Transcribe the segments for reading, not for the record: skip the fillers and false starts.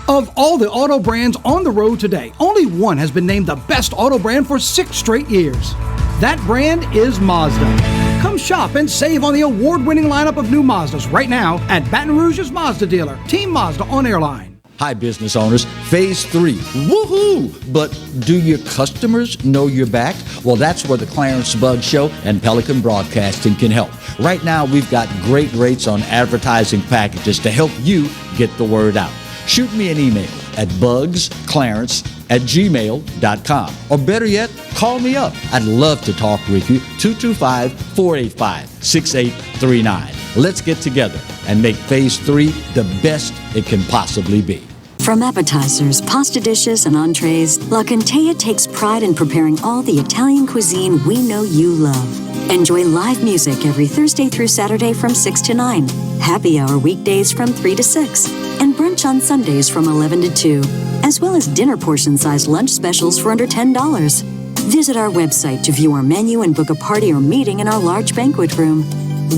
Of all the auto brands on the road today, only one has been named the best auto brand for 6 straight years. That brand is Mazda. Come shop and save on the award-winning lineup of new Mazdas right now at Baton Rouge's Mazda dealer, Team Mazda on Airline. Hi, business owners. Phase 3. Woohoo! But do your customers know you're back? Well, that's where the Clarence Bug Show and Pelican Broadcasting can help. Right now, we've got great rates on advertising packages to help you get the word out. Shoot me an email at bugsclarence@gmail.com. Or better yet, call me up. I'd love to talk with you. 225-485-6839. Let's get together and make Phase 3 the best it can possibly be. From appetizers, pasta dishes, and entrees, La Contea takes pride in preparing all the Italian cuisine we know you love. Enjoy live music every Thursday through Saturday from 6 to 9, happy hour weekdays from 3 to 6, and brunch on Sundays from 11 to 2, as well as dinner portion-sized lunch specials for under $10. Visit our website to view our menu and book a party or meeting in our large banquet room.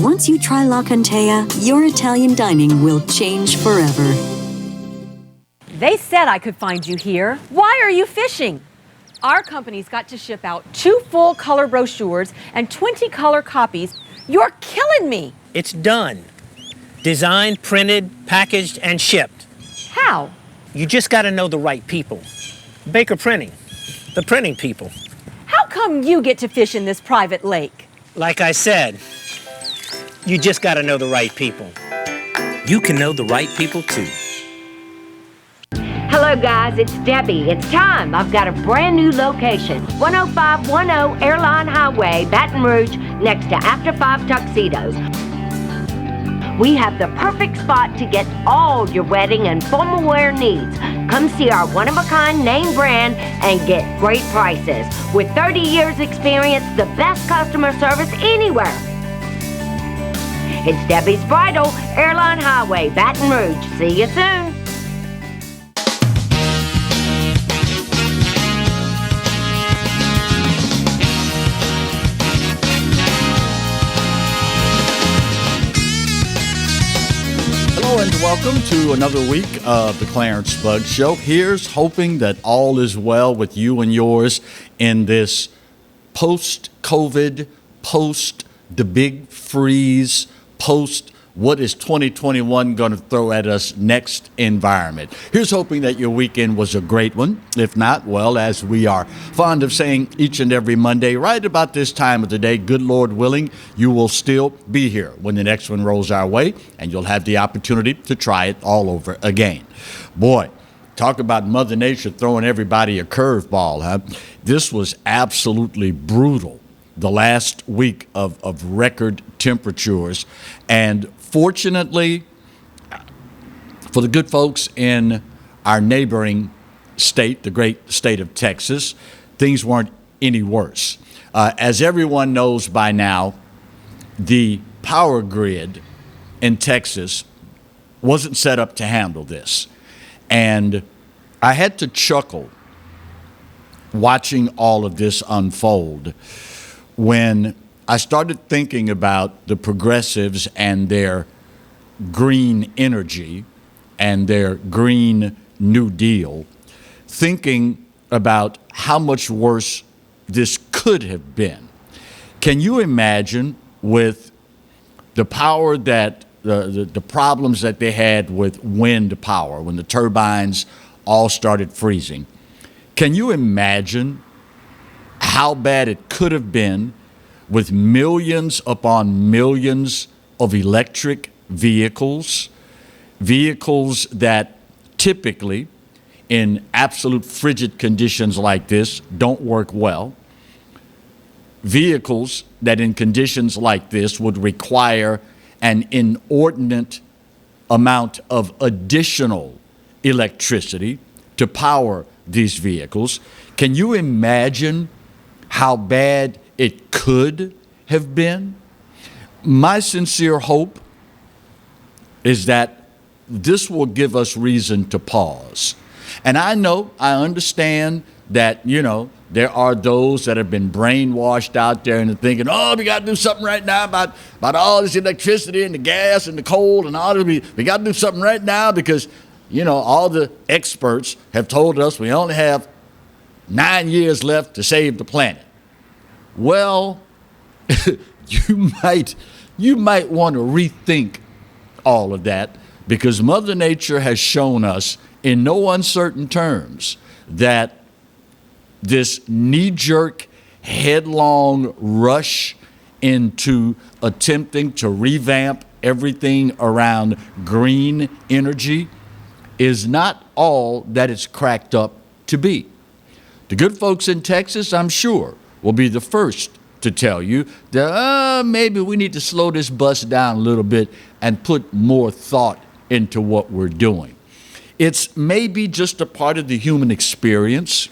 Once you try La Contea, your Italian dining will change forever. They said I could find you here. Why are you fishing? Our company's got to ship out 2 full color brochures and 20 color copies. You're killing me. It's done. Designed, printed, packaged, and shipped. How? You just got to know the right people. Baker Printing, the printing people. How come you get to fish in this private lake? Like I said, you just got to know the right people. You can know the right people too. Hello guys, it's Debbie. It's time. I've got a brand new location. 10510 Airline Highway, Baton Rouge, next to After 5 Tuxedos. We have the perfect spot to get all your wedding and formal wear needs. Come see our one-of-a-kind name brand and get great prices. With 30 years experience, the best customer service anywhere. It's Debbie's Bridal, Airline Highway, Baton Rouge. See you soon. Hello and welcome to another week of the Clarence Bug Show. Here's hoping that all is well with you and yours in this post-COVID, post-the big freeze, post what is 2021 going to throw at us next environment. Here's hoping that your weekend was a great one. If not, well, as we are fond of saying each and every Monday, right about this time of the day, good Lord willing, you will still be here when the next one rolls our way, and you'll have the opportunity to try it all over again. Boy, talk about Mother Nature throwing everybody a curveball, huh? This was absolutely brutal. The last week of record temperatures. And fortunately, for the good folks in our neighboring state, the great state of Texas, things weren't any worse. As everyone knows by now, the power grid in Texas wasn't set up to handle this. And I had to chuckle watching all of this unfold when I started thinking about the progressives and their green energy and their Green New Deal, thinking about how much worse this could have been. Can you imagine with the power that the problems that they had with wind power when the turbines all started freezing? Can you imagine how bad it could have been with millions upon millions of electric vehicles that typically in absolute frigid conditions like this don't work well, vehicles that in conditions like this would require an inordinate amount of additional electricity to power these vehicles? Can you imagine how bad it could have been? My sincere hope is that this will give us reason to pause. And I understand that, there are those that have been brainwashed out there and are thinking, oh, we got to do something right now about all this electricity and the gas and the coal and all this. We got to do something right now because all the experts have told us we only have 9 years left to save the planet. Well, you might want to rethink all of that, because Mother Nature has shown us in no uncertain terms that this knee-jerk, headlong rush into attempting to revamp everything around green energy is not all that it's cracked up to be. The good folks in Texas, I'm sure, will be the first to tell you that maybe we need to slow this bus down a little bit and put more thought into what we're doing. It's maybe just a part of the human experience.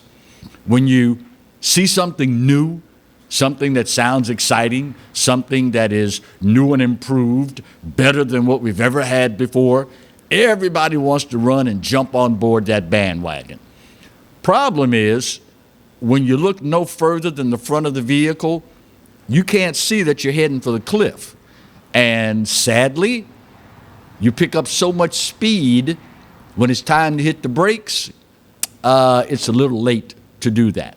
When you see something new, something that sounds exciting, something that is new and improved, better than what we've ever had before, everybody wants to run and jump on board that bandwagon. Problem is, when you look no further than the front of the vehicle, you can't see that you're heading for the cliff. And sadly, you pick up so much speed when it's time to hit the brakes, it's a little late to do that.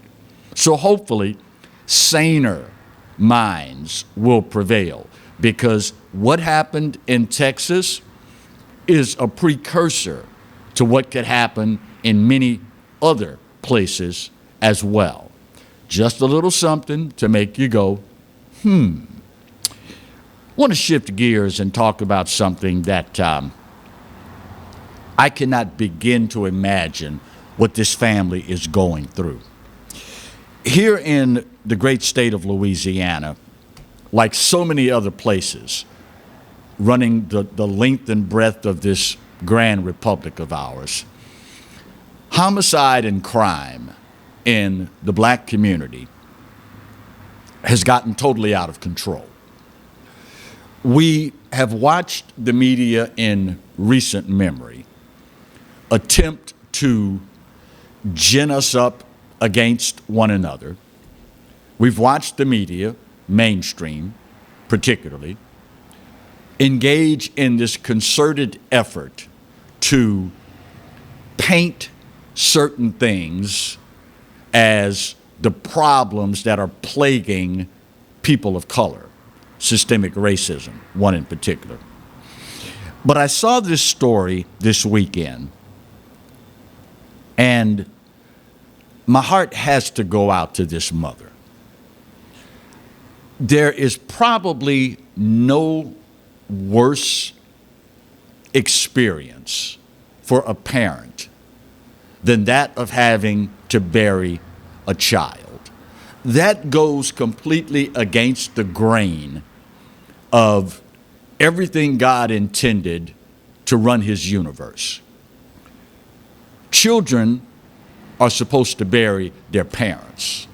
So hopefully, saner minds will prevail, because what happened in Texas is a precursor to what could happen in many other places as well. Just a little something to make you go, I want to shift gears and talk about something that I cannot begin to imagine what this family is going through. Here in the great state of Louisiana, like so many other places, running the length and breadth of this grand republic of ours, homicide and crime in the black community has gotten totally out of control. We have watched the media in recent memory attempt to gin us up against one another. We've watched the media, mainstream particularly, engage in this concerted effort to paint certain things as the problems that are plaguing people of color, systemic racism, one in particular. But I saw this story this weekend, and my heart has to go out to this mother. There is probably no worse experience for a parent than that of having to bury a child. That goes completely against the grain of everything God intended to run his universe. Children are supposed to bury their parents.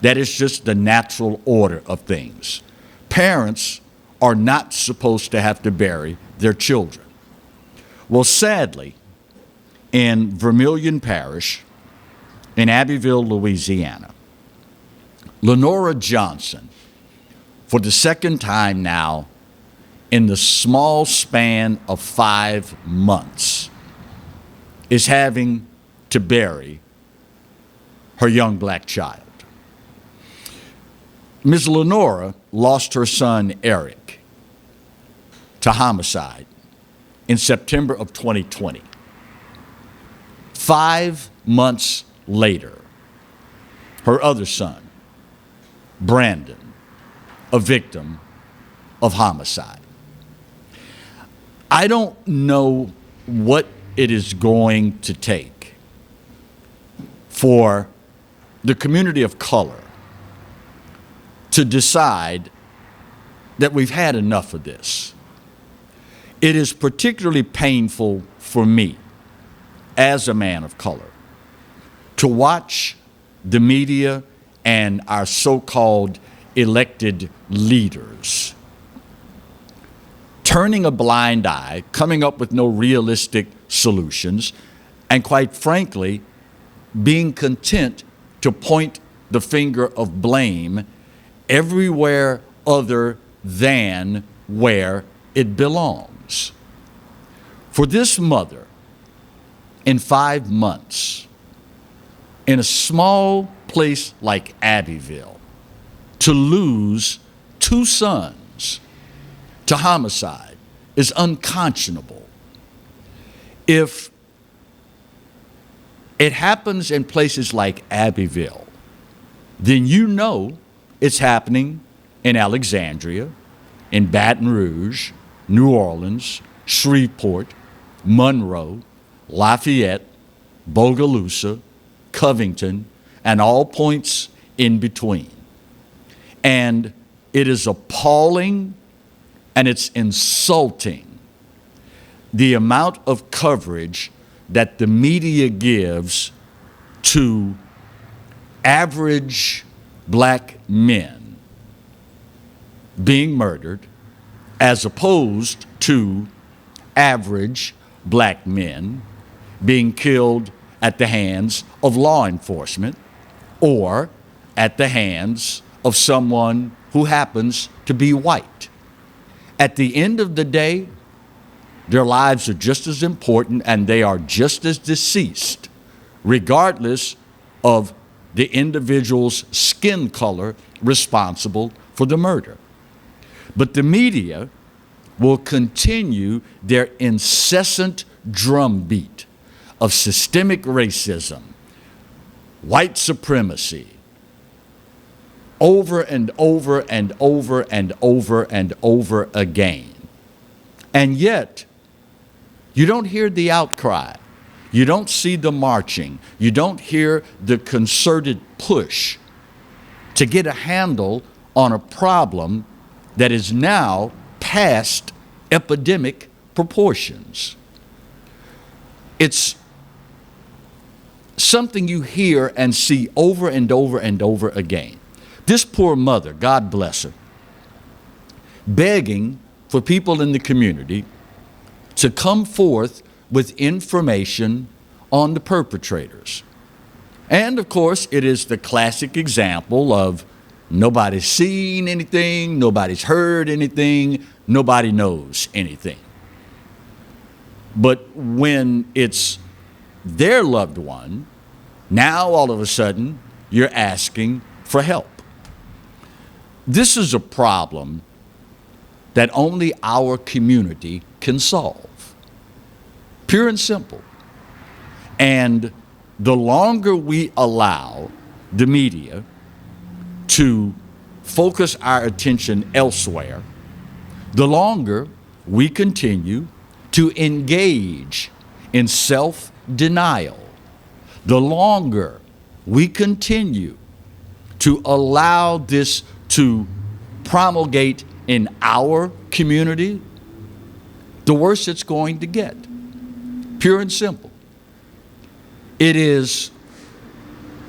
That is just the natural order of things. Parents are not supposed to have to bury their children. Well, sadly, in Vermilion Parish, in Abbeville, Louisiana, Lenora Johnson, for the second time now, in the small span of 5 months, is having to bury her young black child. Ms. Lenora lost her son, Eric, to homicide in September of 2020. 5 months later, her other son, Brandon, a victim of homicide. I don't know what it is going to take for the community of color to decide that we've had enough of this. It is particularly painful for me, as a man of color, to watch the media and our so-called elected leaders turning a blind eye, coming up with no realistic solutions, and quite frankly, being content to point the finger of blame everywhere other than where it belongs. For this mother in 5 months in a small place like Abbeville to lose 2 sons to homicide is unconscionable. If it happens in places like Abbeville, then you know it's happening in Alexandria, in Baton Rouge, New Orleans, Shreveport, Monroe, Lafayette, Bogalusa, Covington, and all points in between. And it is appalling and it's insulting the amount of coverage that the media gives to average black men being murdered as opposed to average black men being killed at the hands of law enforcement or at the hands of someone who happens to be white. At the end of the day, their lives are just as important and they are just as deceased, regardless of the individual's skin color responsible for the murder. But the media will continue their incessant drumbeat of systemic racism, white supremacy, over and over and over and over and over again. And yet, you don't hear the outcry. You don't see the marching. You don't hear the concerted push to get a handle on a problem that is now past epidemic proportions. It's something you hear and see over and over and over again. This poor mother, God bless her, begging for people in the community to come forth with information on the perpetrators. And of course, it is the classic example of nobody's seen anything, nobody's heard anything, nobody knows anything. But when it's their loved one, now all of a sudden you're asking for help. This is a problem that only our community can solve. Pure and simple. And the longer we allow the media to focus our attention elsewhere, the longer we continue to engage in self-denial, the longer we continue to allow this to promulgate in our community, the worse it's going to get. Pure and simple. It is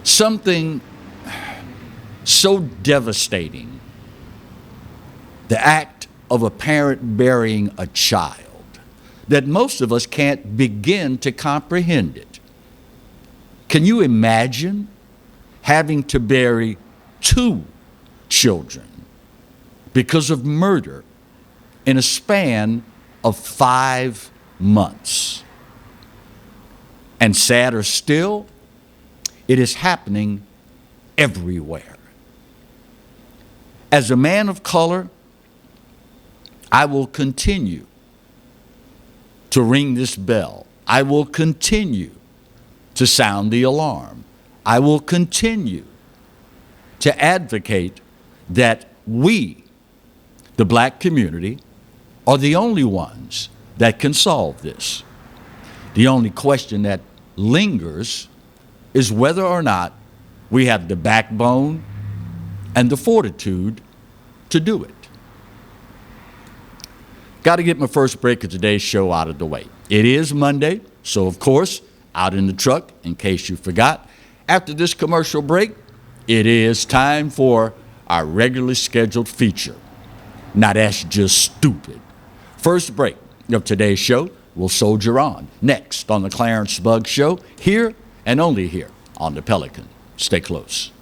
something so devastating, the act of a parent burying a child, that most of us can't begin to comprehend it. Can you imagine having to bury 2 children because of murder in a span of 5 months? And sadder still, it is happening everywhere. As a man of color, I will continue to ring this bell. I will continue to sound the alarm. I will continue to advocate that we, the black community, are the only ones that can solve this. The only question that lingers is whether or not we have the backbone and the fortitude to do it. Got to get my first break of today's show out of the way. It is Monday, so of course, out in the truck, in case you forgot, after this commercial break, it is time for our regularly scheduled feature. Now that's just stupid. First break of today's show, we'll soldier on. Next on the Clarence Bugg Show, here and only here on the Pelican. Stay close.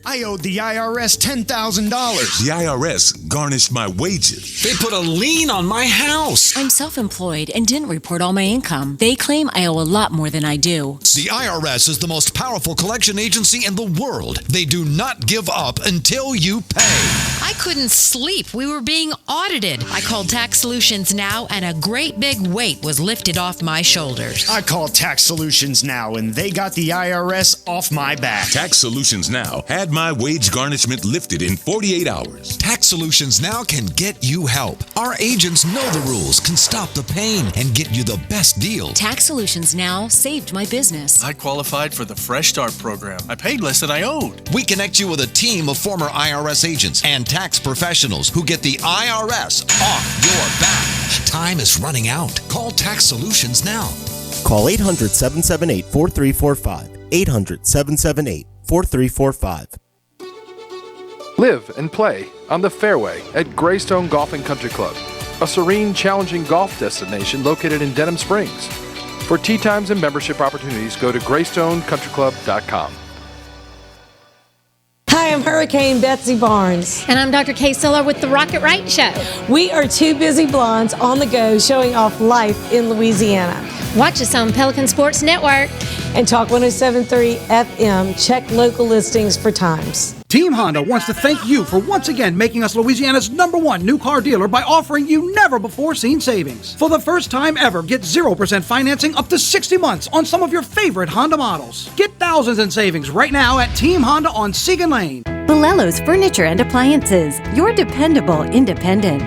I owed the IRS $10,000. The IRS garnished my wages. They put a lien on my house. I'm self-employed and didn't report all my income. They claim I owe a lot more than I do. The IRS is the most powerful collection agency in the world. They do not give up until you pay. I couldn't sleep. We were being audited. I called Tax Solutions Now, and a great big weight was lifted off my shoulders. I called Tax Solutions Now, and they got the IRS off my back. Tax Solutions Now had my wage garnishment lifted in 48 hours. Tax Solutions Now can get you help. Our agents know the rules, can stop the pain, and get you the best deal. Tax Solutions Now saved my business. I qualified for the Fresh Start program. I paid less than I owed. We connect you with a team of former IRS agents and tax professionals who get the IRS off your back. Time is running out. Call Tax Solutions now. Call 800-778-4345. 800-778-4345. Live and play on the fairway at Greystone Golf and Country Club, a serene, challenging golf destination located in Denham Springs. For tee times and membership opportunities, go to GreystonecountryClub.com. Hi, I'm Hurricane Betsy Barnes. And I'm Dr. Kay Siller with The Rocket Right Show. We are two busy blondes on the go showing off life in Louisiana. Watch us on Pelican Sports Network. And Talk 107.3 FM. Check local listings for times. Team Honda wants to thank you for once again making us Louisiana's #1 new car dealer by offering you never-before-seen savings. For the first time ever, get 0% financing up to 60 months on some of your favorite Honda models. Get thousands in savings right now at Team Honda on Segan Lane. Bolello's Furniture and Appliances, your dependable independent.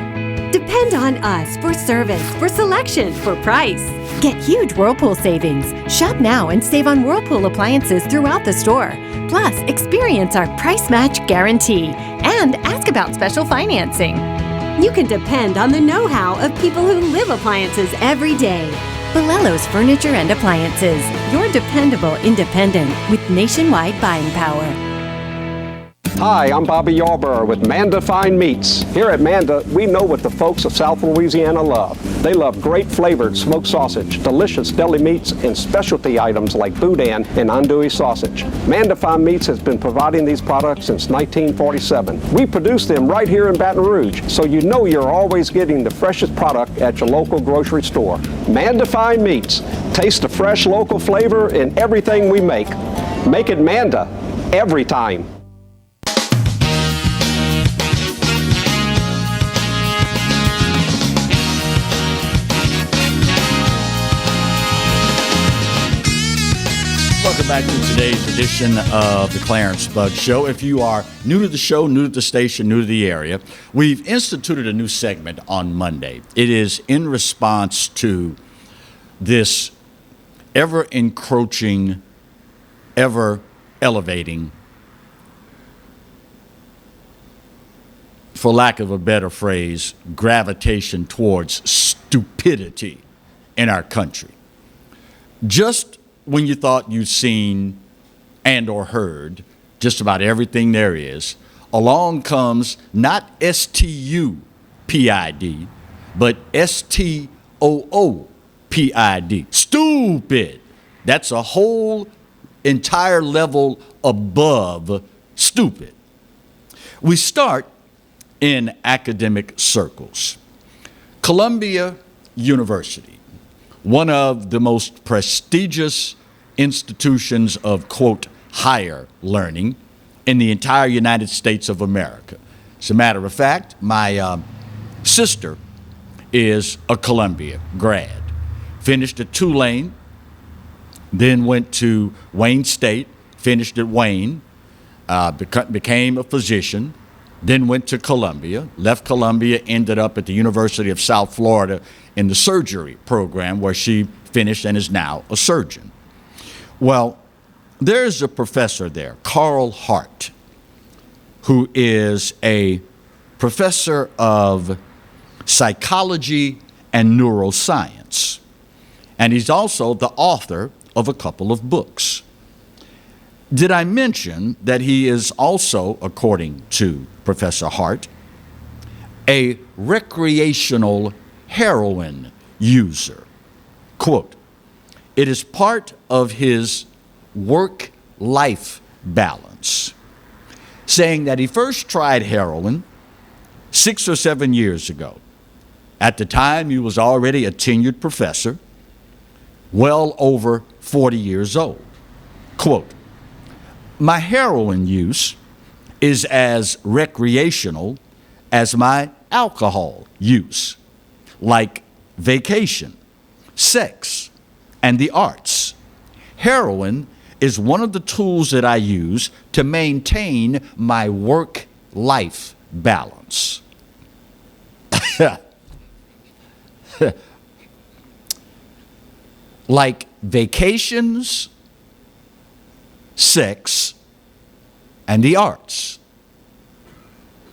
Depend on us for service, for selection, for price. Get huge Whirlpool savings. Shop now and save on Whirlpool appliances throughout the store. Plus, experience our price match guarantee and ask about special financing. You can depend on the know-how of people who live appliances every day. Bolello's Furniture and Appliances, your dependable independent with nationwide buying power. Hi, I'm Bobby Yarborough with Manda Fine Meats. Here at Manda, we know what the folks of South Louisiana love. They love great flavored smoked sausage, delicious deli meats, and specialty items like boudin and andouille sausage. Manda Fine Meats has been providing these products since 1947. We produce them right here in Baton Rouge, so you know you're always getting the freshest product at your local grocery store. Manda Fine Meats. Taste the fresh local flavor in everything we make. Make it Manda every time. Welcome back to today's edition of the Clarence Bug Show. If you are new to the show, new to the station, new to the area, we've instituted a new segment on Monday. It is in response to this ever-encroaching, ever-elevating, for lack of a better phrase, gravitation towards stupidity in our country. Just when you thought you'd seen and or heard just about everything there is, along comes not S-T-U-P-I-D, but S-T-O-O-P-I-D. Stupid. That's a whole entire level above stupid. We start in academic circles. Columbia University, one of the most prestigious institutions of, quote, higher learning in the entire United States of America. As a matter of fact, my sister is a Columbia grad. Finished at Tulane, then went to Wayne State, finished at Wayne, became a physician, then went to Columbia, left Columbia, ended up at the University of South Florida in the surgery program where she finished and is now a surgeon. Well, there's a professor there, Carl Hart, who is a professor of psychology and neuroscience. And he's also the author of a couple of books. Did I mention that he is also, according to Professor Hart, a recreational heroin user? Quote, "It is part of his work-life balance. saying that he first tried heroin 6 or 7 years ago. At the time, he was already a tenured professor, well over 40 years old. Quote, "My heroin use is as recreational as my alcohol use, like vacation, sex, and the arts. Heroin is one of the tools that I use to maintain my work-life balance." Like vacations, sex, and the arts.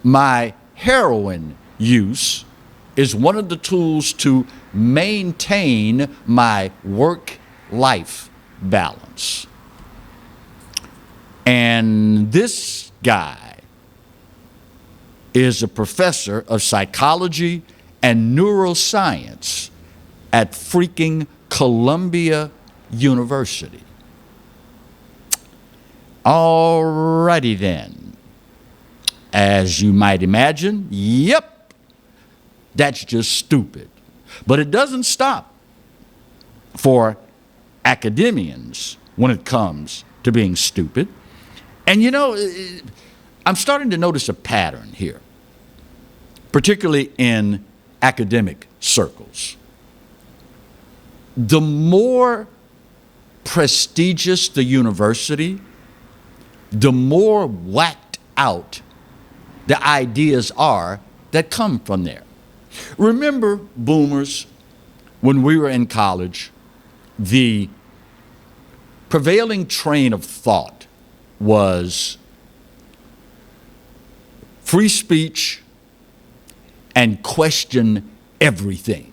My heroin use is one of the tools to maintain my work-life balance. And this guy is a professor of psychology and neuroscience at freaking Columbia University. Alrighty then. As you might imagine, yep, that's just stupid. But it doesn't stop for academians when it comes to being stupid. And you know, I'm starting to notice a pattern here, particularly in academic circles. The more prestigious the university, the more whacked out the ideas are that come from there. Remember, boomers, when we were in college, the prevailing train of thought was free speech and question everything.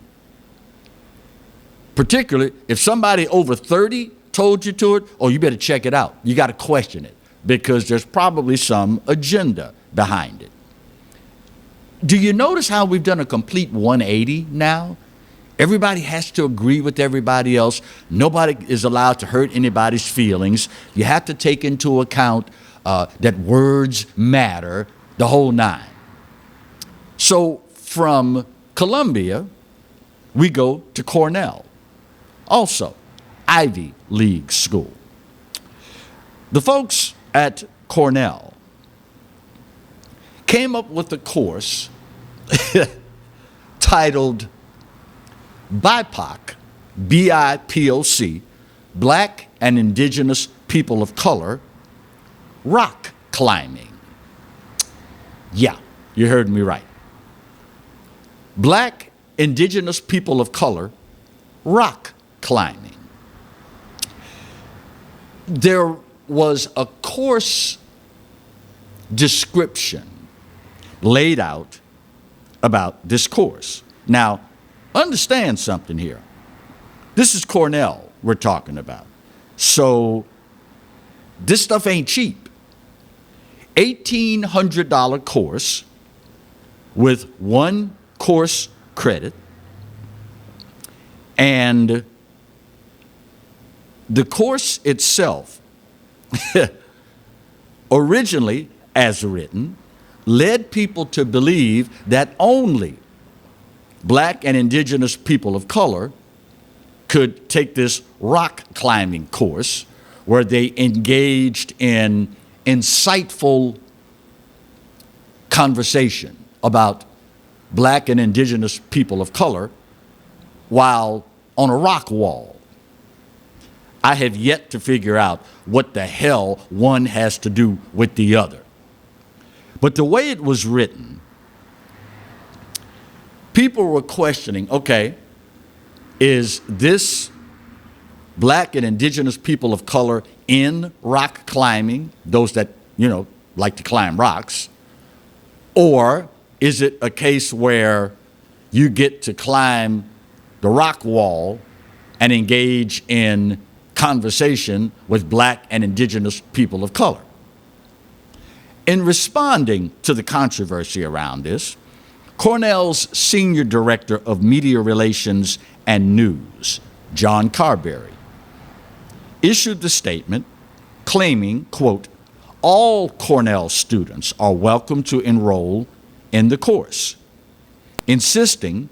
Particularly if somebody over 30 told you to it, oh, you better check it out. You got to question it because there's probably some agenda behind it. Do you notice how we've done a complete 180 now? Everybody has to agree with everybody else. Nobody is allowed to hurt anybody's feelings. You have to take into account that words matter, the whole nine. So from Columbia, we go to Cornell, also Ivy League school. The folks at Cornell came up with a course titled BIPOC, B-I-P-O-C, Black and Indigenous People of Color, Rock Climbing. Yeah, you heard me right. Black, Indigenous People of Color, Rock Climbing. There was a course description laid out about this course. Now, understand something here. This is Cornell we're talking about. So this stuff ain't cheap. $1,800 course with one course credit, and the course itself originally, as written, led people to believe that only Black and Indigenous people of color could take this rock climbing course where they engaged in insightful conversation about Black and Indigenous people of color while on a rock wall. I have yet to figure out what the hell one has to do with the other. But the way it was written, people were questioning, okay, is this Black and Indigenous people of color in rock climbing, those that, you know, like to climb rocks, or is it a case where you get to climb the rock wall and engage in conversation with Black and Indigenous people of color? In responding to the controversy around this, Cornell's Senior Director of Media Relations and News, John Carberry, issued the statement claiming, quote, all Cornell students are welcome to enroll in the course, insisting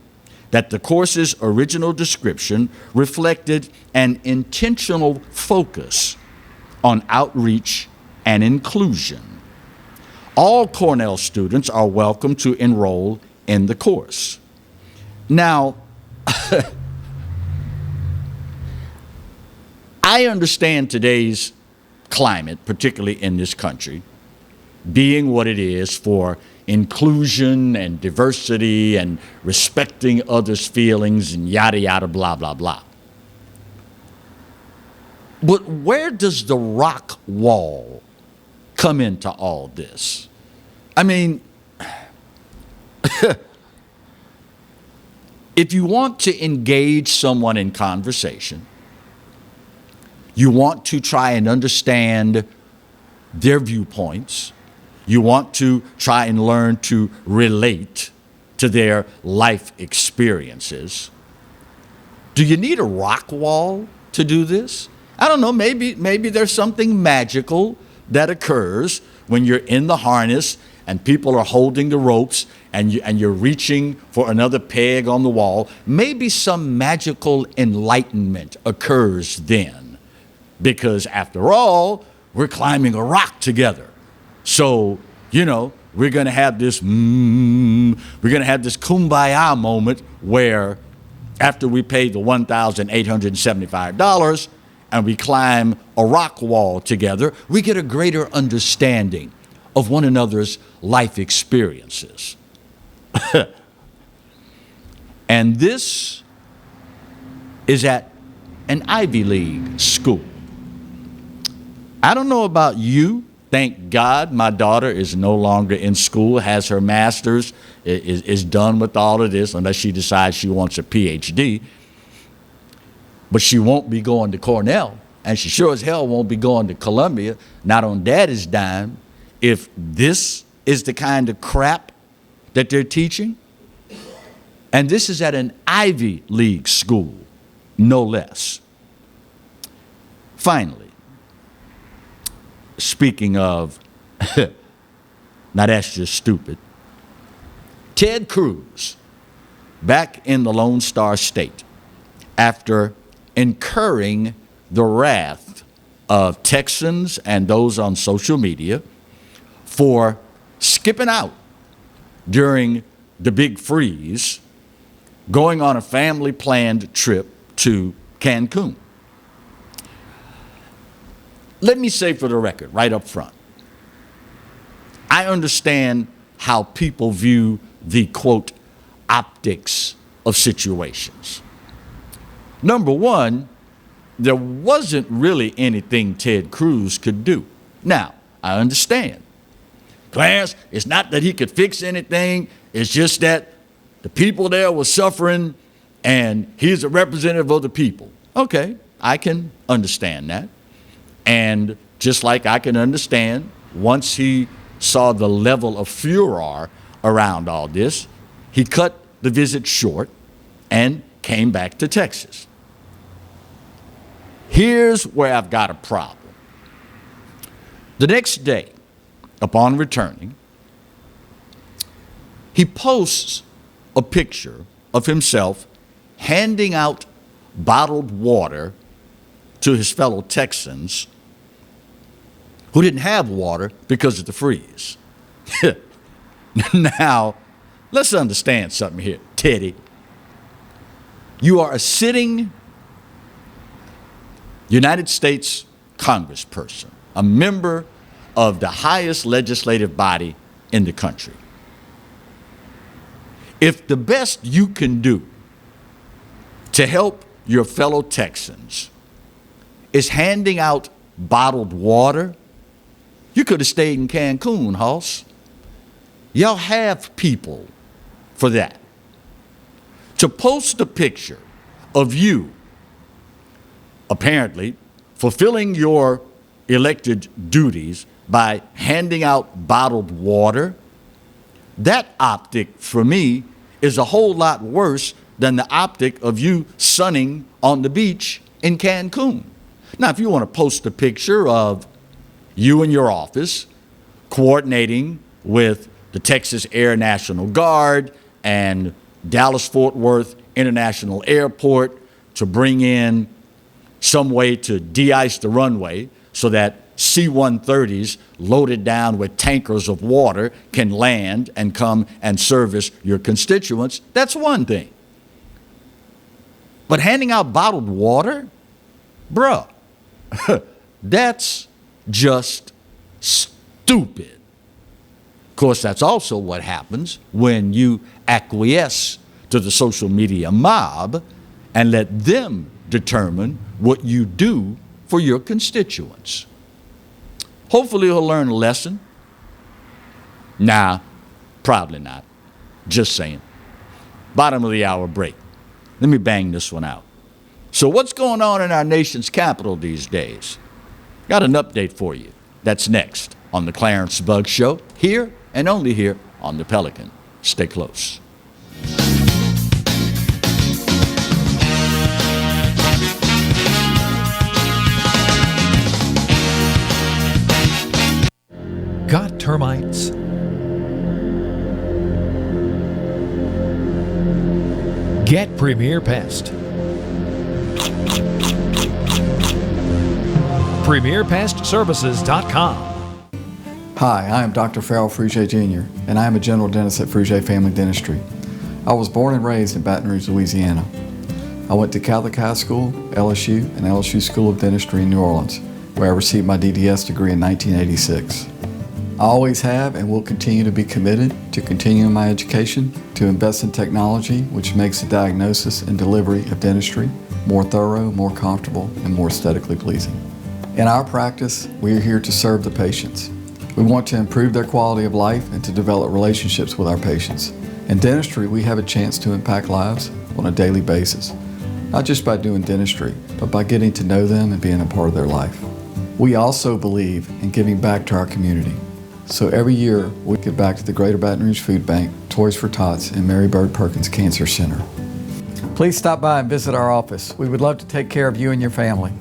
that the course's original description reflected an intentional focus on outreach and inclusion. All Cornell students are welcome to enroll in the course. Now, I understand today's climate, particularly in this country, being what it is for inclusion and diversity and respecting others' feelings and yada, yada, blah, blah, blah. But where does the rock wall come into all this? I mean, if you want to engage someone in conversation, you want to try and understand their viewpoints, you want to try and learn to relate to their life experiences, do you need a rock wall to do this? I don't know, maybe there's something magical that occurs when you're in the harness and people are holding the ropes and you're reaching for another peg on the wall. Maybe some magical enlightenment occurs then, because after all, we're climbing a rock together. So, you know, we're going to have this kumbaya moment where after we pay the $1,875 and we climb a rock wall together, we get a greater understanding of one another's life experiences. And this is at an Ivy League school. I don't know about you. Thank God my daughter is no longer in school, has her master's, is done with all of this, unless she decides she wants a PhD. But she won't be going to Cornell, and she sure as hell won't be going to Columbia, not on daddy's dime, if this is the kind of crap that they're teaching. And this is at an Ivy League school, no less. Finally, speaking of, now that's just stupid, Ted Cruz, back in the Lone Star State, after incurring the wrath of Texans and those on social media for skipping out during the big freeze, going on a family-planned trip to Cancun. Let me say for the record, right up front, I understand how people view the, quote, optics of situations. Number one, there wasn't really anything Ted Cruz could do. Now, I understand. Clarence, it's not that he could fix anything, it's just that the people there were suffering and he's a representative of the people. Okay, I can understand that. And just like I can understand, once he saw the level of furor around all this, he cut the visit short and came back to Texas. Here's where I've got a problem. The next day, upon returning, he posts a picture of himself handing out bottled water to his fellow Texans who didn't have water because of the freeze. Now, let's understand something here, Teddy. You are a sitting United States congressperson, a member of the highest legislative body in the country. If the best you can do to help your fellow Texans is handing out bottled water, you could have stayed in Cancun, Hoss. Y'all have people for that. To post a picture of you apparently fulfilling your elected duties by handing out bottled water, that optic for me is a whole lot worse than the optic of you sunning on the beach in Cancun. Now, if you want to post a picture of you and your office coordinating with the Texas Air National Guard and Dallas-Fort Worth International Airport to bring in some way to de-ice the runway so that C-130s loaded down with tankers of water can land and come and service your constituents, that's one thing. But handing out bottled water? Bruh, that's just stupid. Of course, that's also what happens when you acquiesce to the social media mob and let them determine what you do for your constituents. Hopefully he'll learn a lesson. Nah, probably not. Just saying. Bottom of the hour break. Let me bang this one out. So what's going on in our nation's capital these days? Got an update for you. That's next on the Clarence Bugg Show, here and only here on the Pelican. Stay close. Got termites? Get Premier Pest. PremierPestServices.com. Hi, I am Dr. Farrell Frugier Jr., and I am a general dentist at Frugier Family Dentistry. I was born and raised in Baton Rouge, Louisiana. I went to Catholic High School, LSU, and LSU School of Dentistry in New Orleans, where I received my DDS degree in 1986. I always have and will continue to be committed to continuing my education, to invest in technology which makes the diagnosis and delivery of dentistry more thorough, more comfortable, and more aesthetically pleasing. In our practice, we are here to serve the patients. We want to improve their quality of life and to develop relationships with our patients. In dentistry, we have a chance to impact lives on a daily basis, not just by doing dentistry, but by getting to know them and being a part of their life. We also believe in giving back to our community. So every year, we give back to the Greater Baton Rouge Food Bank, Toys for Tots, and Mary Bird Perkins Cancer Center. Please stop by and visit our office. We would love to take care of you and your family.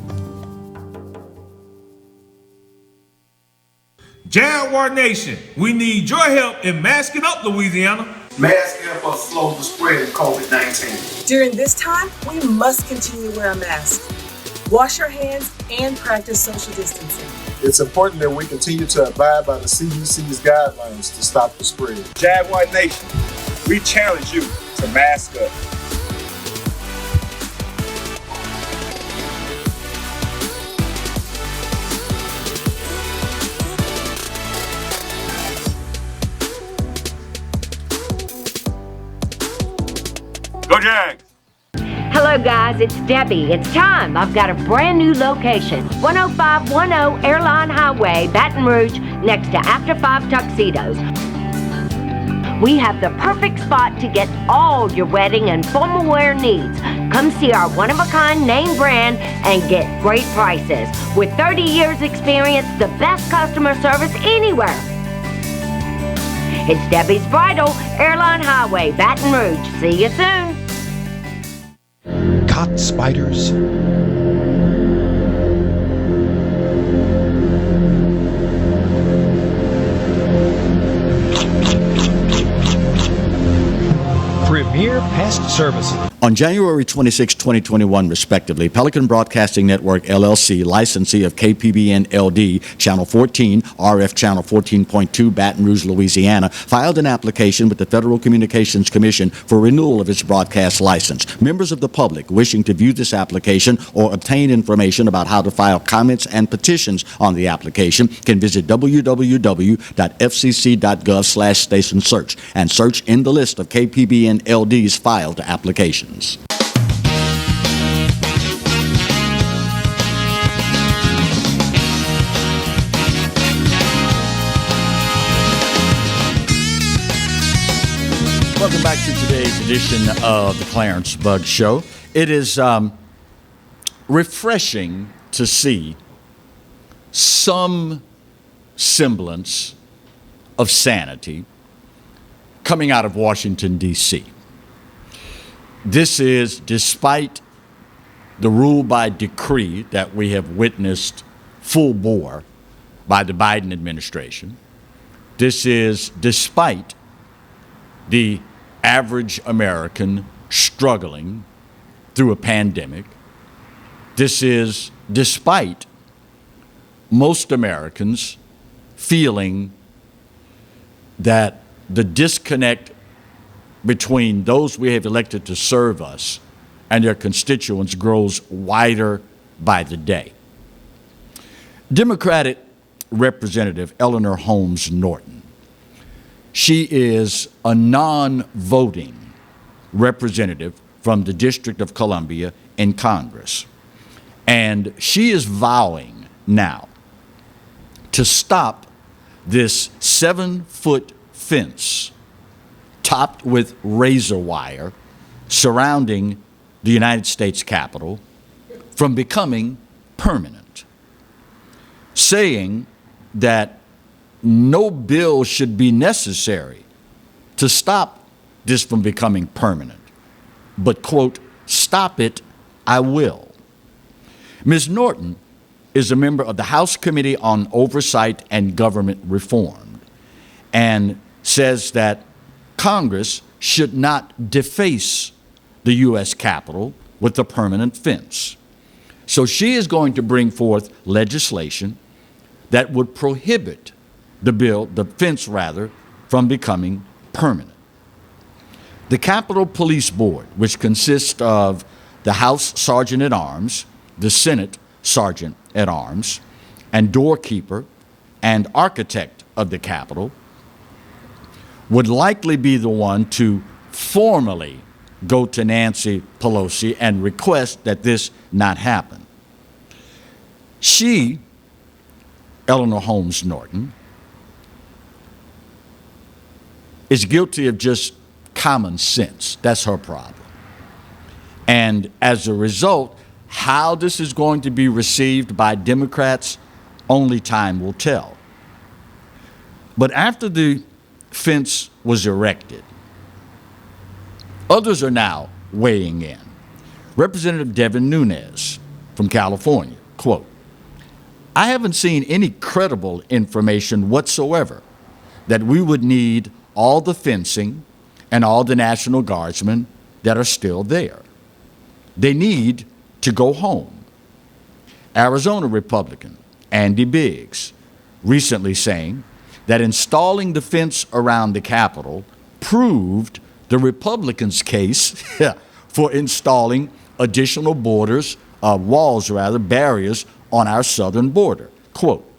Jaguar Nation, we need your help in masking up Louisiana. Masks help us slow the spread of COVID-19. During this time, we must continue to wear a mask, wash our hands, and practice social distancing. It's important that we continue to abide by the CDC's guidelines to stop the spread. Jaguar Nation, we challenge you to mask up. Go Jags! Hello guys, it's Debbie. It's time. I've got a brand new location. 10510 Airline Highway, Baton Rouge, next to After 5 Tuxedos. We have the perfect spot to get all your wedding and formal wear needs. Come see our one-of-a-kind name brand and get great prices. With 30 years experience, the best customer service anywhere. It's Debbie's Bridal, Airline Highway, Baton Rouge. See you soon. Caught spiders? Premier Pest Services. On January 26, 2021, respectively, Pelican Broadcasting Network, LLC, licensee of KPBN-LD, Channel 14, RF Channel 14.2, Baton Rouge, Louisiana, filed an application with the Federal Communications Commission for renewal of its broadcast license. Members of the public wishing to view this application or obtain information about how to file comments and petitions on the application can visit www.fcc.gov/station search and search in the list of KPBN-LD's filed applications. Welcome back to today's edition of the Clarence Bugg Show. It is refreshing to see some semblance of sanity coming out of Washington, D.C. This is despite the rule by decree that we have witnessed full bore by the Biden administration. This is despite the average American struggling through a pandemic. This is despite most Americans feeling that the disconnect between those we have elected to serve us and their constituents grows wider by the day. Democratic Representative Eleanor Holmes Norton, she is a non-voting representative from the District of Columbia in Congress. And she is vowing now to stop this 7-foot fence topped with razor wire surrounding the United States Capitol from becoming permanent, saying that no bill should be necessary to stop this from becoming permanent, but, quote, stop it, I will. Ms. Norton is a member of the House Committee on Oversight and Government Reform and says that Congress should not deface the U.S. Capitol with a permanent fence. So she is going to bring forth legislation that would prohibit the fence, from becoming permanent. The Capitol Police Board, which consists of the House Sergeant at Arms, the Senate Sergeant at Arms, and doorkeeper and architect of the Capitol, would likely be the one to formally go to Nancy Pelosi and request that this not happen. She, Eleanor Holmes Norton, is guilty of just common sense. That's her problem. And as a result, how this is going to be received by Democrats, only time will tell. But after the fence was erected, others are now weighing in. Representative Devin Nunes from California, quote, I haven't seen any credible information whatsoever that we would need all the fencing and all the National Guardsmen that are still there. They need to go home. Arizona Republican Andy Biggs recently saying that installing the fence around the Capitol proved the Republicans' case for installing additional barriers on our southern border. Quote,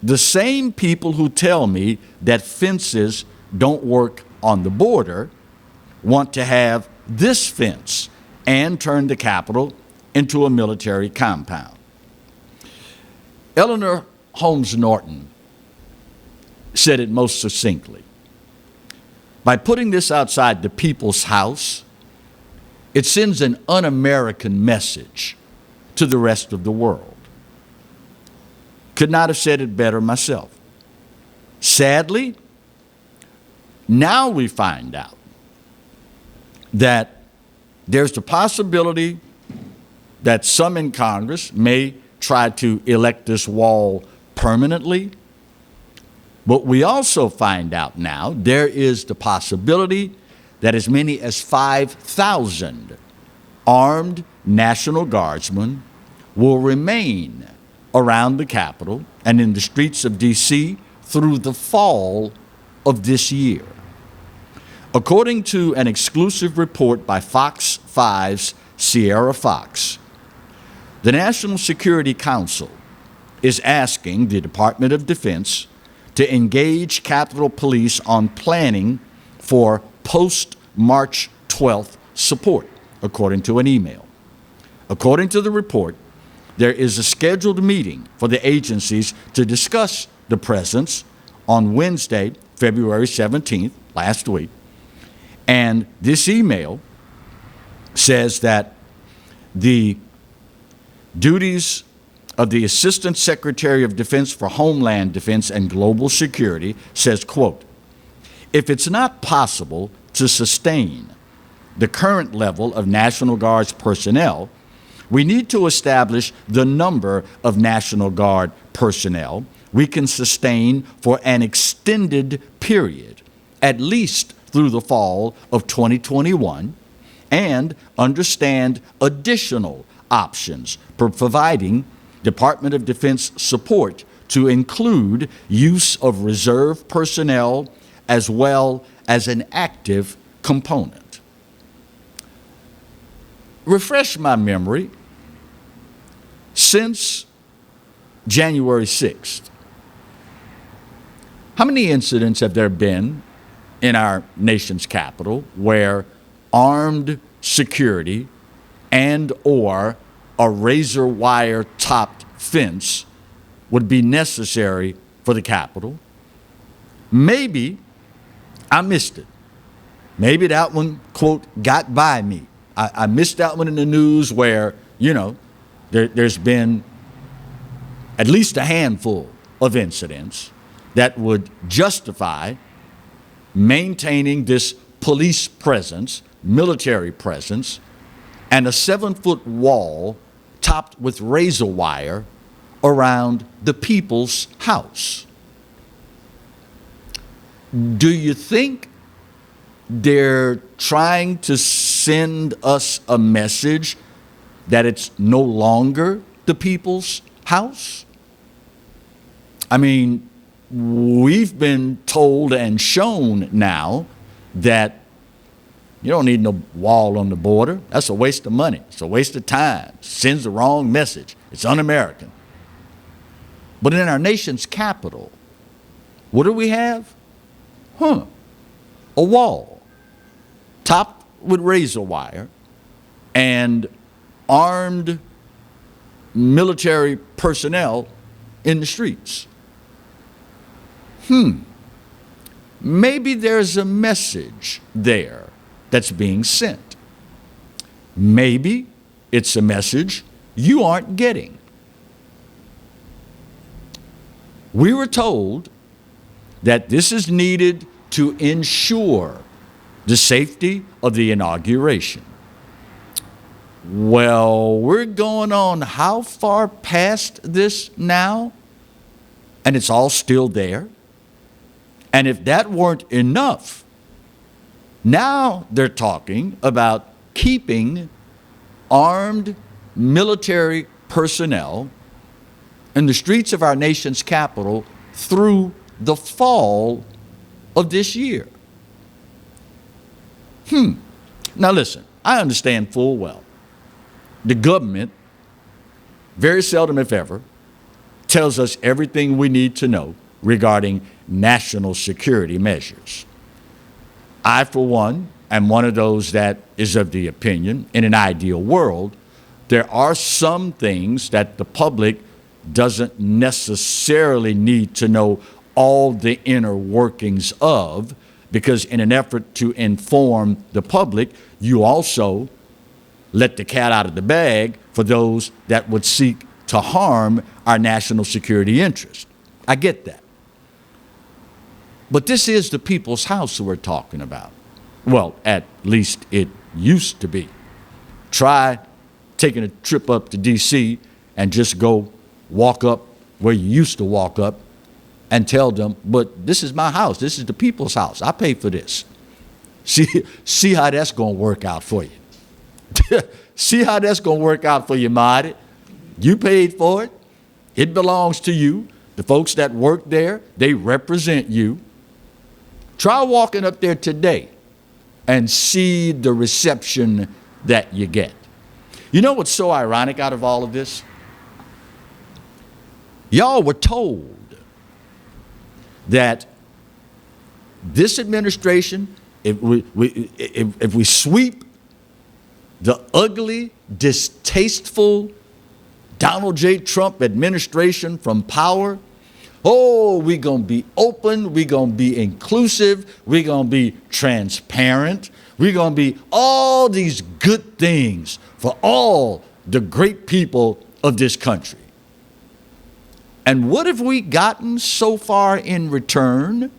the same people who tell me that fences don't work on the border want to have this fence and turn the Capitol into a military compound. Eleanor Holmes Norton said it most succinctly. By putting this outside the people's house, it sends an un-American message to the rest of the world. Could not have said it better myself. Sadly, now we find out that there's the possibility that some in Congress may try to elect this wall permanently. But we also find out now there is the possibility that as many as 5,000 armed National Guardsmen will remain around the Capitol and in the streets of D.C. through the fall of this year. According to an exclusive report by Fox 5's Sierra Fox, the National Security Council is asking the Department of Defense to engage Capitol Police on planning for post-March 12th support, according to an email. According to the report, there is a scheduled meeting for the agencies to discuss the presence on Wednesday, February 17th, last week. And this email says that the duties of the Assistant Secretary of Defense for Homeland Defense and Global Security says, quote, if it's not possible to sustain the current level of National Guard's personnel, we need to establish the number of National Guard personnel we can sustain for an extended period, at least through the fall of 2021, and understand additional options for providing Department of Defense support to include use of reserve personnel as well as an active component. Refresh my memory. Since January 6th, how many incidents have there been in our nation's capital where armed security and or a razor wire topped fence would be necessary for the Capitol? Maybe I missed it. Maybe that one, quote, got by me. I missed that one in the news where, there's been at least a handful of incidents that would justify maintaining this police presence, military presence, and a 7-foot wall topped with razor wire around the people's house. Do you think they're trying to send us a message that it's no longer the people's house? I mean, we've been told and shown now that you don't need no wall on the border. That's a waste of money. It's a waste of time. It sends the wrong message. It's un-American. But in our nation's capital, what do we have? A wall topped with razor wire and armed military personnel in the streets. Maybe there's a message there that's being sent. Maybe it's a message you aren't getting. We were told that this is needed to ensure the safety of the inauguration. Well, we're going on how far past this now? And it's all still there? And if that weren't enough, now they're talking about keeping armed military personnel in the streets of our nation's capital through the fall of this year. Now listen, I understand full well the government, very seldom if ever, tells us everything we need to know regarding national security measures. I, for one, am one of those that is of the opinion, in an ideal world, there are some things that the public doesn't necessarily need to know all the inner workings of, because in an effort to inform the public, you also let the cat out of the bag for those that would seek to harm our national security interest. I get that. But this is the people's house we're talking about. Well, at least it used to be. Try taking a trip up to D.C. and just go walk up where you used to walk up and tell them, but this is my house. This is the people's house. I pay for this. See how that's going to work out for you. See how that's going to work out for you, Marty. You paid for it. It belongs to you. The folks that work there, they represent you. Try walking up there today and see the reception that you get. You know what's so ironic out of all of this? Y'all were told that this administration, if we sweep the ugly, distasteful Donald J. Trump administration from power, we're going to be open, we're going to be inclusive, we're going to be transparent, we're going to be all these good things for all the great people of this country. And what have we gotten so far in return?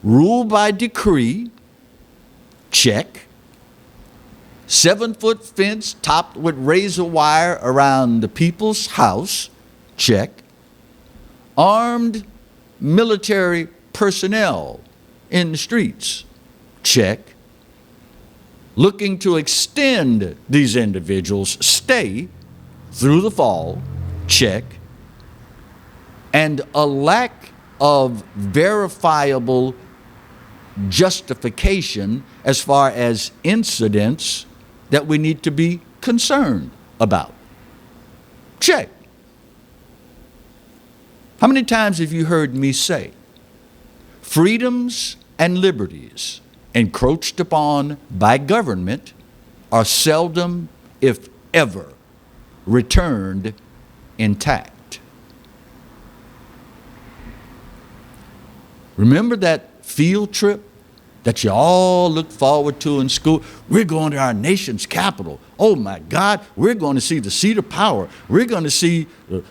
Rule by decree, check. 7-foot fence topped with razor wire around the people's house, check. Armed military personnel in the streets? Check. Looking to extend these individuals' stay through the fall? Check. And a lack of verifiable justification as far as incidents that we need to be concerned about? Check. How many times have you heard me say, freedoms and liberties encroached upon by government are seldom, if ever, returned intact? Remember that field trip that you all look forward to in school? We're going to our nation's capital. Oh my God, we're going to see the seat of power. We're going to see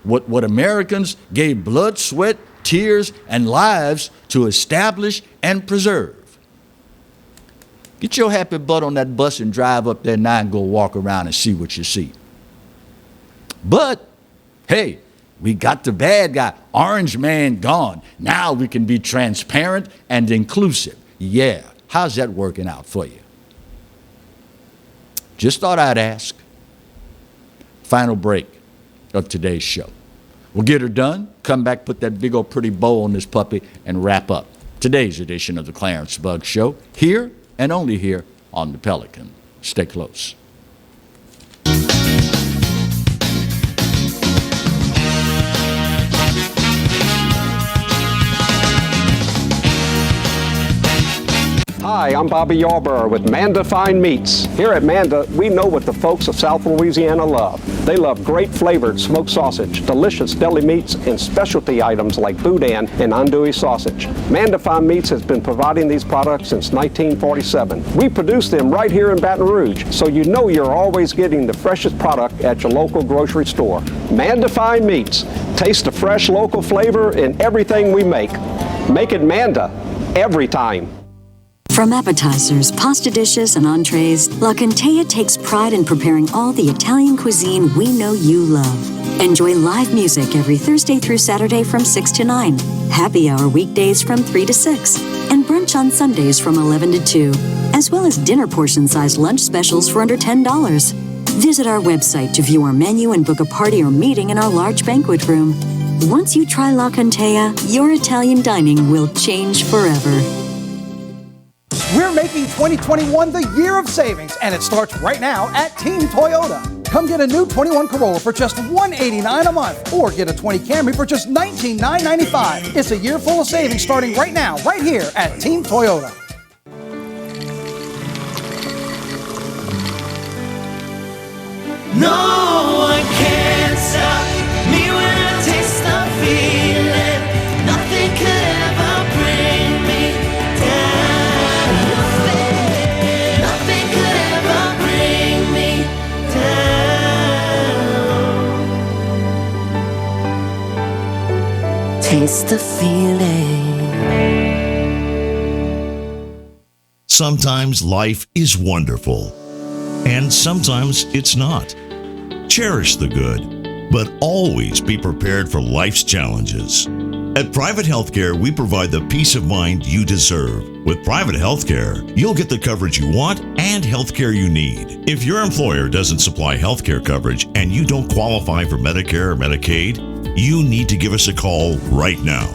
what Americans gave blood, sweat, tears, and lives to establish and preserve. Get your happy butt on that bus and drive up there now and go walk around and see what you see. But, hey, we got the bad guy, orange man gone. Now we can be transparent and inclusive. Yeah, how's that working out for you? Just thought I'd ask. Final break of today's show. We'll get her done, come back, put that big old pretty bow on this puppy, and wrap up today's edition of the Clarence Bugg Show, here and only here on the Pelican. Stay close. Hi, I'm Bobby Yarborough with Manda Fine Meats. Here at Manda, we know what the folks of South Louisiana love. They love great flavored smoked sausage, delicious deli meats, and specialty items like boudin and andouille sausage. Manda Fine Meats has been providing these products since 1947. We produce them right here in Baton Rouge, so you know you're always getting the freshest product at your local grocery store. Manda Fine Meats. Taste the fresh local flavor in everything we make. Make it Manda every time. From appetizers, pasta dishes, and entrees, La Cantea takes pride in preparing all the Italian cuisine we know you love. Enjoy live music every Thursday through Saturday from 6 to 9, happy hour weekdays from 3 to 6, and brunch on Sundays from 11 to 2, as well as dinner portion-sized lunch specials for under $10. Visit our website to view our menu and book a party or meeting in our large banquet room. Once you try La Cantea, your Italian dining will change forever. We're making 2021 the year of savings, and it starts right now at Team Toyota. Come get a new 21 Corolla for just $189 a month, or get a 20 Camry for just $19,995. It's a year full of savings starting right now, right here at Team Toyota. No one can stop me when I taste the feeling. Nothing could ever bring me down. Nothing could ever bring me down. Taste the feeling. Sometimes life is wonderful, and sometimes it's not. Cherish the good, but always be prepared for life's challenges. At Private Healthcare, we provide the peace of mind you deserve. With Private Healthcare, you'll get the coverage you want and healthcare you need. If your employer doesn't supply healthcare coverage and you don't qualify for Medicare or Medicaid, you need to give us a call right now.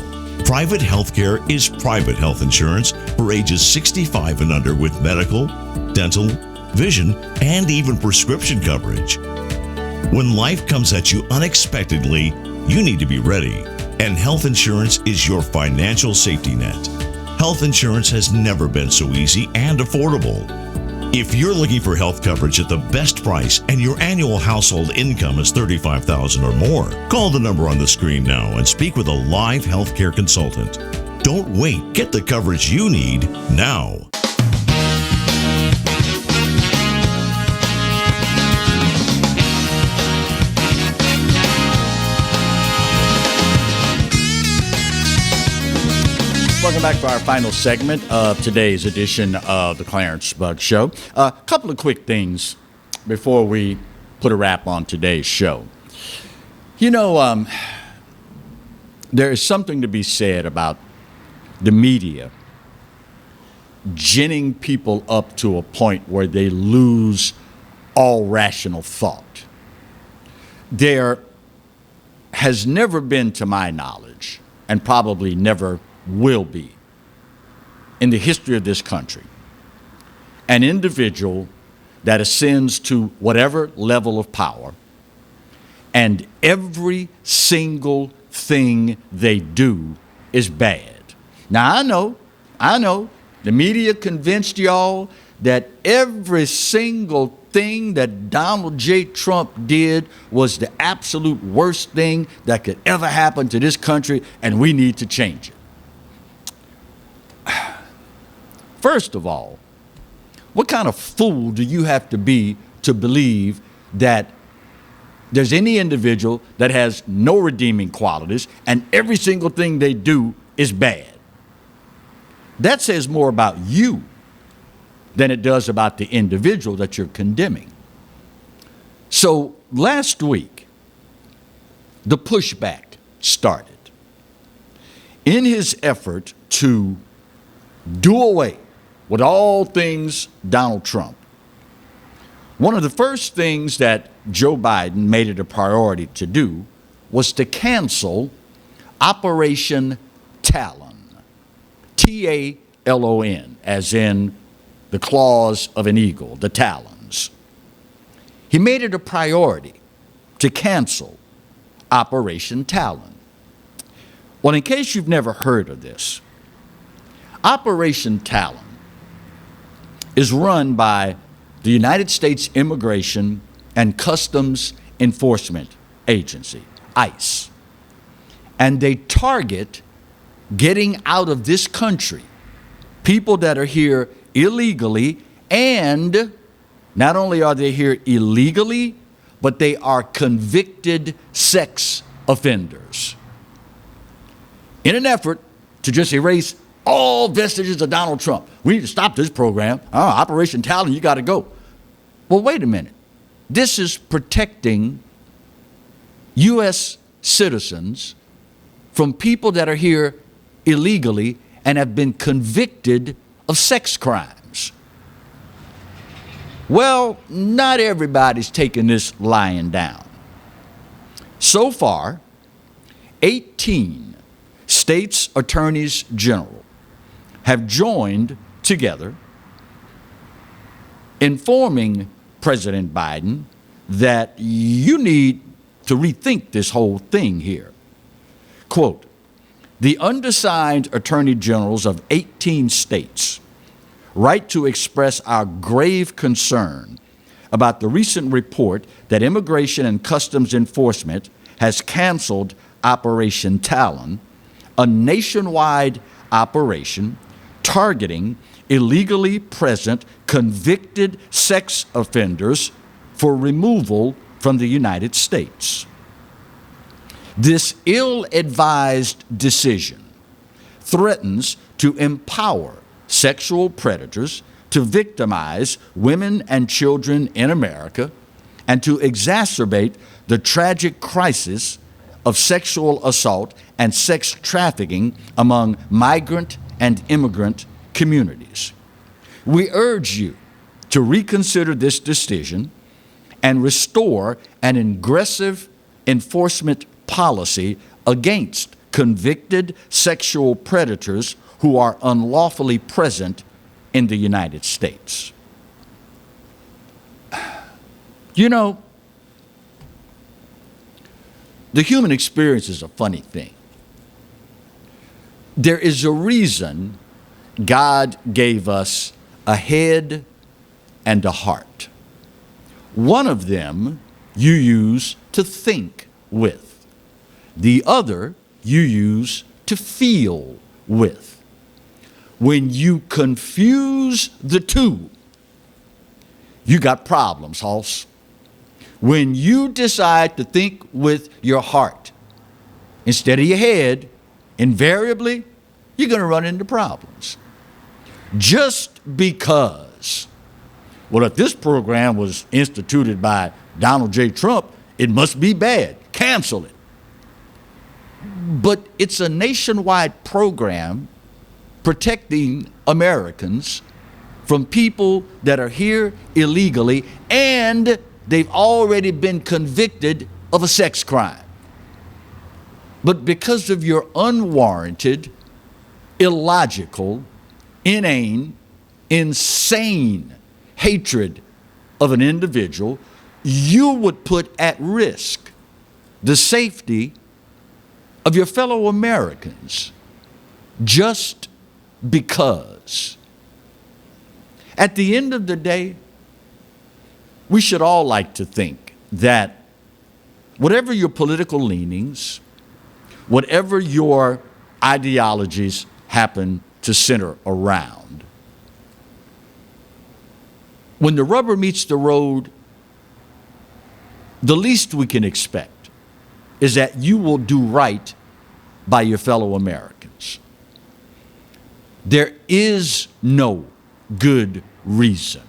Private Healthcare is private health insurance for ages 65 and under with medical, dental, vision, and even prescription coverage. When life comes at you unexpectedly, you need to be ready, and health insurance is your financial safety net. Health insurance has never been so easy and affordable. If you're looking for health coverage at the best price and your annual household income is $35,000 or more, call the number on the screen now and speak with a live healthcare consultant. Don't wait. Get the coverage you need now. Welcome back to our final segment of today's edition of the Clarence Bugg Show. A couple of quick things before we put a wrap on today's show. You know, There is something to be said about the media ginning people up to a point where they lose all rational thought. There has never been, to my knowledge, and probably never will be, in the history of this country, an individual that ascends to whatever level of power, and every single thing they do is bad. Now, I know, the media convinced y'all that every single thing that Donald J. Trump did was the absolute worst thing that could ever happen to this country, and we need to change it. First of all, what kind of fool do you have to be to believe that there's any individual that has no redeeming qualities and every single thing they do is bad? That says more about you than it does about the individual that you're condemning. So last week, the pushback started. In his effort to do away with all things Donald Trump, one of the first things that Joe Biden made it a priority to do was to cancel Operation Talon. T-A-L-O-N, as in the claws of an eagle, the talons. He made it a priority to cancel Operation Talon. Well, in case you've never heard of this, Operation Talon is run by the United States Immigration and Customs Enforcement Agency, ICE. And they target getting out of this country people that are here illegally, and not only are they here illegally, but they are convicted sex offenders. In an effort to just erase all vestiges of Donald Trump, we need to stop this program. Operation Talon, you got to go. Well, wait a minute. This is protecting U.S. citizens from people that are here illegally and have been convicted of sex crimes. Well, not everybody's taking this lying down. So far, 18 states' attorneys general have joined together informing President Biden that you need to rethink this whole thing here. Quote, the undersigned attorney generals of 18 states write to express our grave concern about the recent report that Immigration and Customs Enforcement has canceled Operation Talon, a nationwide operation targeting illegally present convicted sex offenders for removal from the United States. This ill-advised decision threatens to empower sexual predators to victimize women and children in America and to exacerbate the tragic crisis of sexual assault and sex trafficking among migrant and immigrant communities. We urge you to reconsider this decision and restore an aggressive enforcement policy against convicted sexual predators who are unlawfully present in the United States. You know, the human experience is a funny thing. There is a reason God gave us a head and a heart. One of them you use to think with. The other you use to feel with. When you confuse the two, you got problems, Hoss. When you decide to think with your heart instead of your head, invariably, you're going to run into problems. Just because, well, if this program was instituted by Donald J. Trump, it must be bad. Cancel it. But it's a nationwide program protecting Americans from people that are here illegally and they've already been convicted of a sex crime. But because of your unwarranted, illogical, inane, insane hatred of an individual, you would put at risk the safety of your fellow Americans just because. At the end of the day, we should all like to think that whatever your political leanings, whatever your ideologies happen to center around, when the rubber meets the road, the least we can expect is that you will do right by your fellow Americans. There is no good reason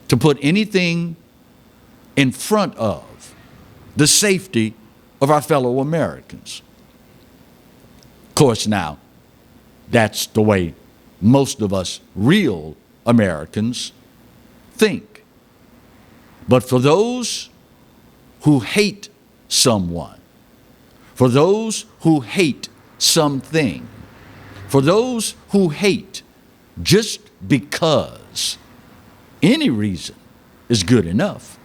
to put anything in front of the safety of our fellow Americans. Of course, now, that's the way most of us real Americans think. But for those who hate someone, for those who hate something, for those who hate just because any reason is good enough,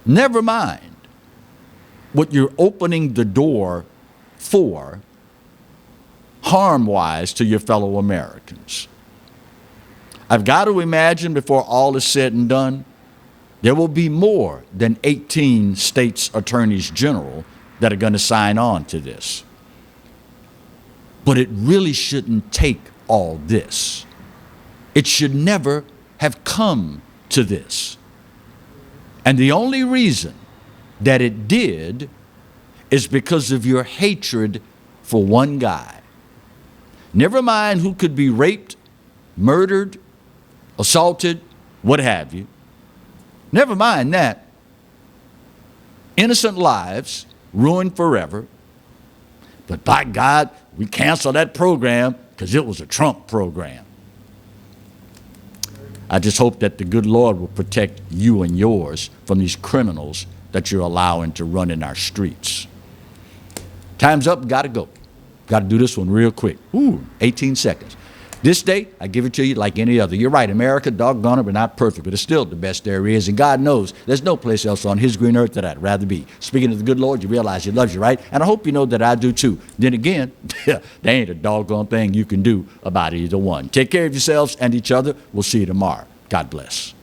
never mind what you're opening the door for harm-wise to your fellow Americans. I've got to imagine before all is said and done, there will be more than 18 states' attorneys general that are going to sign on to this. But it really shouldn't take all this. It should never have come to this. And the only reason that it did is because of your hatred for one guy. Never mind who could be raped, murdered, assaulted, what have you. Never mind that. Innocent lives ruined forever. But by God, we canceled that program because it was a Trump program. I just hope that the good Lord will protect you and yours from these criminals that you're allowing to run in our streets. Time's up, gotta go. Gotta do this one real quick. 18 seconds. This day, I give it to you like any other. You're right, America, doggone it, we're not perfect, but it's still the best there is. And God knows there's no place else on his green earth that I'd rather be. Speaking of the good Lord, you realize he loves you, right? And I hope you know that I do too. Then again, there ain't a doggone thing you can do about either one. Take care of yourselves and each other. We'll see you tomorrow. God bless.